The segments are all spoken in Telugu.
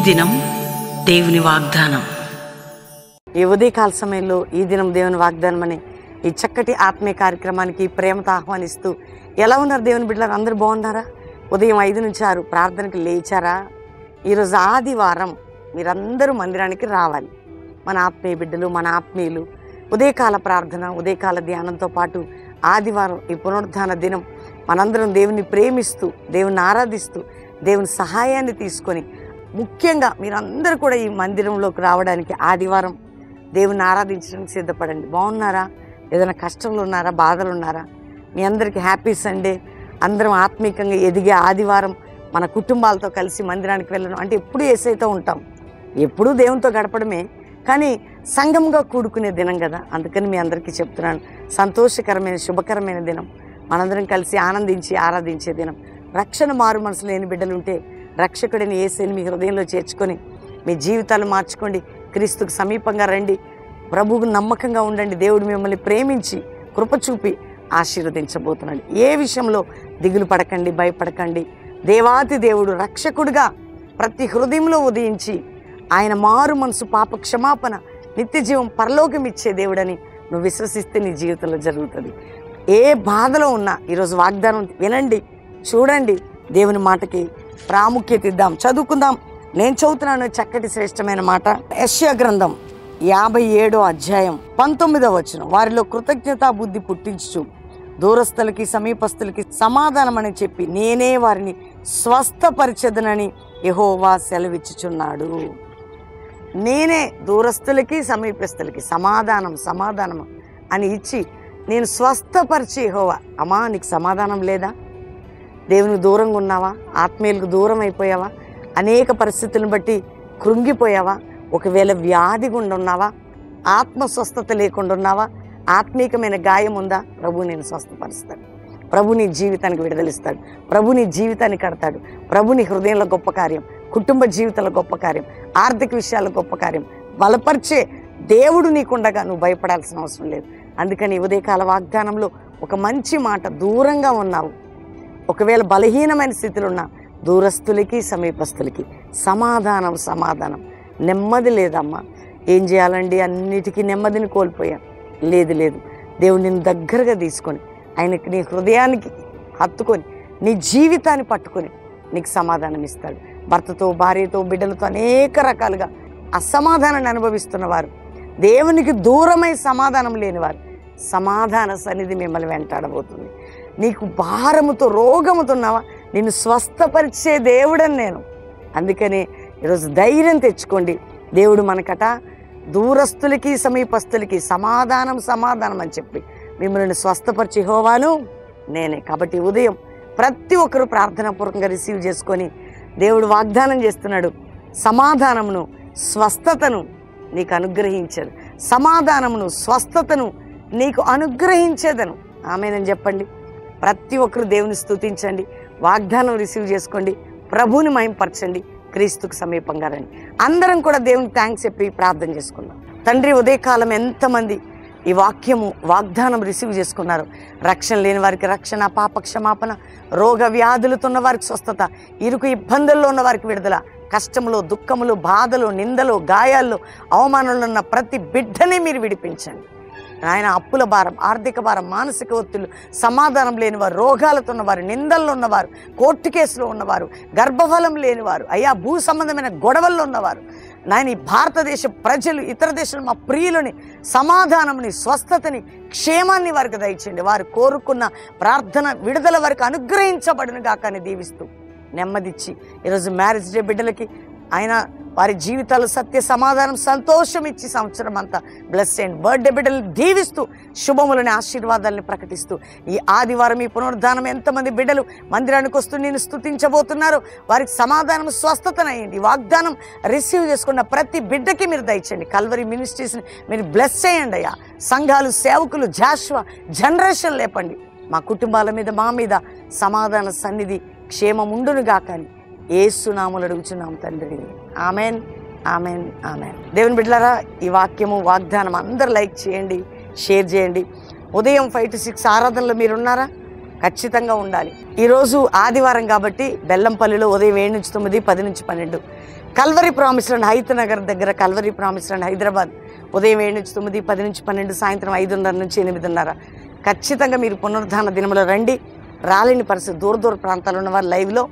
దినం దేవుని వాగ్దానం. ఈ ఉదయకాల సమయంలో ఈ దినం దేవుని వాగ్దానం అని ఈ చక్కటి ఆత్మీయ కార్యక్రమానికి ప్రేమతో ఆహ్వానిస్తూ, ఎలా ఉన్నారు దేవుని బిడ్డలు? అందరూ బాగున్నారా? ఉదయం 5 నుంచి 6 ప్రార్థనకి లేచారా? ఈరోజు ఆదివారం, మీరందరూ మందిరానికి రావాలి. మన ఆత్మీయ బిడ్డలు, మన ఆత్మీయులు ఉదయకాల ప్రార్థన, ఉదయకాల ధ్యానంతో పాటు ఆదివారం ఈ పునరుద్ధాన దినం మనందరం దేవుని ప్రేమిస్తూ, దేవుని ఆరాధిస్తూ, దేవుని సహాయాన్ని తీసుకొని, ముఖ్యంగా మీరందరూ కూడా ఈ మందిరంలోకి రావడానికి ఆదివారం దేవుని ఆరాధించడానికి సిద్ధపడండి. బాగున్నారా? ఏదైనా కష్టంలో ఉన్నారా? బాధలు ఉన్నారా? మీ అందరికీ హ్యాపీ సండే. అందరం ఆత్మీయంగా ఎదిగే ఆదివారం మన కుటుంబాలతో కలిసి మందిరానికి వెళ్ళడం అంటే ఎప్పుడూ యేసయ్యతో ఉంటాం, ఎప్పుడూ దేవునితో గడపడమే, కానీ సంఘంగా కూడుకునే దినం కదా. అందుకని మీ అందరికీ చెప్తున్నాను, సంతోషకరమైన శుభకరమైన దినం, మనందరం కలిసి ఆనందించి ఆరాధించే దినం. రక్షణ మారు మనసు లేని బిడ్డలుంటే రక్షకుడిని యేసయ్యని మీ హృదయంలో చేర్చుకొని మీ జీవితాలు మార్చుకోండి. క్రీస్తుకు సమీపంగా రండి, ప్రభువుకు నమ్మకంగా ఉండండి. దేవుడు మిమ్మల్ని ప్రేమించి కృప చూపి ఆశీర్వదించబోతున్నాడు. ఏ విషయంలో దిగులు పడకండి, భయపడకండి. దేవాతి దేవుడు రక్షకుడిగా ప్రతి హృదయంలో ఉదయించి ఆయన మారు మనసు, పాప క్షమాపణ, నిత్య జీవం, పరలోకం ఇచ్చే దేవుడని నువ్వు విశ్వసిస్తే నీ జీవితంలో జరుగుతుంది. ఏ బాధలో ఉన్నా ఈరోజు వాగ్దానం వినండి, చూడండి. దేవుని మాటకి ప్రాముఖ్యత ఇద్దాం. చదువుకుందాం. నేను చదువుతున్నాను చక్కటి శ్రేష్టమైన మాట. యెషయా గ్రంథం 57వ అధ్యాయం 19వ వచనం. వారిలో కృతజ్ఞతా బుద్ధి పుట్టించు, దూరస్తులకి సమీపస్తులకి సమాధానం అని చెప్పి నేనే వారిని స్వస్థపరిచెదనని యెహోవా సెలవిచ్చుచున్నాడు. నేనే దూరస్తులకి సమీపస్తులకి సమాధానం అని ఇచ్చి నేను స్వస్థపరిచి, యెహోవా. అమ్మా, నీకు సమాధానం లేదా? దేవునికి దూరంగా ఉన్నావా? ఆత్మీయులకు దూరం అయిపోయావా? అనేక పరిస్థితులను బట్టి కృంగిపోయావా? ఒకవేళ వ్యాధి గుండా ఉన్నావా? ఆత్మస్వస్థత లేకుండా ఉన్నావా? ఆత్మీకమైన గాయం ఉందా? ప్రభు నేను స్వస్థపరుస్తాడు. ప్రభు నీ జీవితానికి విడుదలిస్తాడు. ప్రభు నీ జీవితాన్ని కడతాడు. ప్రభు నీ హృదయంలో గొప్ప కార్యం, కుటుంబ జీవితంలో గొప్ప కార్యం, ఆర్థిక విషయాల్లో గొప్ప కార్యం బలపరిచే దేవుడు నీకుండగా నువ్వు భయపడాల్సిన అవసరం లేదు. అందుకని ఉదయకాల వాగ్దానంలో ఒక మంచి మాట, దూరంగా ఉన్నావు, ఒకవేళ బలహీనమైన స్థితిలో ఉన్నా, దూరస్తులకి సమీపస్తులకి సమాధానం. నెమ్మది లేదమ్మా. ఏం చేయాలండి? అన్నిటికీ నెమ్మదిని కోల్పోయాను. లేదు, దేవుని నిన్ను దగ్గరగా తీసుకొని ఆయనకి నీ హృదయానికి హత్తుకొని నీ జీవితాన్ని పట్టుకొని నీకు సమాధానం ఇస్తాడు. భర్తతో, భార్యతో, బిడ్డలతో అనేక రకాలుగా అసమాధానాన్ని అనుభవిస్తున్నవారు, దేవునికి దూరమై సమాధానం లేనివారు, సమాధాన సన్నిధి మిమ్మల్ని వెంటాడబోతుంది. నీకు భారముతో, రోగముతో ఉన్నావా? నిన్ను స్వస్థపరిచే దేవుడని నేను. అందుకని ఈరోజు ధైర్యం తెచ్చుకోండి. దేవుడు మనకట దూరస్తులకి సమీపస్తులకి సమాధానం అని చెప్పి మిమ్మల్ని స్వస్థపరిచి యెహోవాను నేనే. కాబట్టి ఉదయం ప్రతి ఒక్కరూ ప్రార్థనాపూర్వకంగా రిసీవ్ చేసుకొని దేవుడు వాగ్దానం చేస్తున్నాడు, సమాధానమును, స్వస్థతను నీకు అనుగ్రహించాడు. సమాధానమును, స్వస్థతను నీకు అనుగ్రహించేదను. ఆమేనని చెప్పండి. ప్రతి ఒక్కరు దేవుని స్తుతించండి, వాగ్దానం రిసీవ్ చేసుకోండి, ప్రభువుని మహింపరచండి, క్రీస్తుకు సమీపంగా రండి. అందరం కూడా దేవునికి థ్యాంక్స్ చెప్పి ప్రార్థన చేసుకుందాం. తండ్రి, ఉదయకాలం ఎంతమంది ఈ వాగ్దానం రిసీవ్ చేసుకున్నారు? రక్షణ లేని వారికి రక్షణ, పాప క్షమాపణ, రోగ వ్యాధులతో ఉన్న వారికి స్వస్థత, ఇరుకు ఇబ్బందుల్లో ఉన్న వారికి విడుదల, కష్టములో, దుఃఖములు, బాధలు, నిందలు, గాయాల్లో, అవమానంలో ఉన్న ప్రతి బిడ్డని మీరు విడిపించండి ఆయన. అప్పుల భారం, ఆర్థిక భారం, మానసిక ఒత్తిళ్లు, సమాధానం లేనివారు, రోగాలతో ఉన్నవారు, నిందల్లో ఉన్నవారు, కోర్టు కేసులో ఉన్నవారు, గర్భఫలం లేనివారు, అయ్యా భూ సంబంధమైన గొడవల్లో ఉన్నవారు, నాయన ఈ భారతదేశ ప్రజలు, ఇతర దేశాలు మా ప్రియులని సమాధానంని, స్వస్థతని, క్షేమాన్ని వారికి దయచేయండి. వారు కోరుకున్న ప్రార్థన విడుదల వారికి అనుగ్రహించబడును గాక అని దీవిస్తూ నెమ్మదిచ్చి ఈరోజు మ్యారేజ్ డే బిడ్డలకి ఆయన వారి జీవితాలు సత్య, సమాధానం, సంతోషం ఇచ్చి సంవత్సరం అంతా బ్లెస్ చేయండి. బర్త్డే బిడ్డలు దీవిస్తూ శుభములని, ఆశీర్వాదాలని ప్రకటిస్తూ ఈ ఆదివారం ఈ పునరుద్ధానం ఎంతమంది బిడ్డలు మందిరానికి వస్తూ నేను స్తుతించబోతున్నారో వారికి సమాధానం, స్వస్థతనయ్యండి. వాగ్దానం రిసీవ్ చేసుకున్న ప్రతి బిడ్డకి మీరు దయచేయండి. కల్వరి మినిస్ట్రీస్ని మీరు బ్లెస్ చేయండి అయ్యా. సంఘాలు, సేవకులు, జాషువా జనరేషన్ లేపండి. మా కుటుంబాల మీద, మా మీద సమాధాన సన్నిధి, క్షేమం ఉండునుగా కానీ యేసు నామములో అడుగుచున్నాం తండ్రి. Amen, amen, amen. దేవుని బిడ్డలారా, ఈ వాగ్దానం అందరూ లైక్ చేయండి, షేర్ చేయండి. ఉదయం 5 to 6 ఆరాధనలో మీరున్నారా? ఖచ్చితంగా ఉండాలి. ఈరోజు ఆదివారం కాబట్టి బెల్లంపల్లిలో ఉదయం 7 నుంచి 9, 10 నుంచి 12. Calvary promise land Hayath Nagar దగ్గర కల్వరి ప్రామిస్ ల్యాండ్ హైదరాబాద్ ఉదయం 7 నుంచి 9, 10 నుంచి 12, సాయంత్రం 5:30 నుంచి 8:30. ఖచ్చితంగా మీరు పునరుద్ధాన దినములో రండి. రాలేని పరిస్థితి దూర ప్రాంతాల్లో ఉన్నవారు లైవ్లో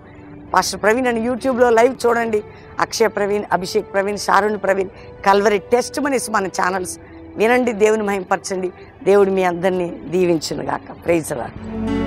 పాస్టర్ ప్రవీణ్ అని యూట్యూబ్లో లైవ్ చూడండి. Akshaya Praveen, Abhishek Praveen, Sharun Praveen, Calvary testimonies మన ఛానల్స్ వినండి. దేవుని మహింపరచండి. దేవుడు మీ అందరినీ దీవించునుగాక. Praise the lord.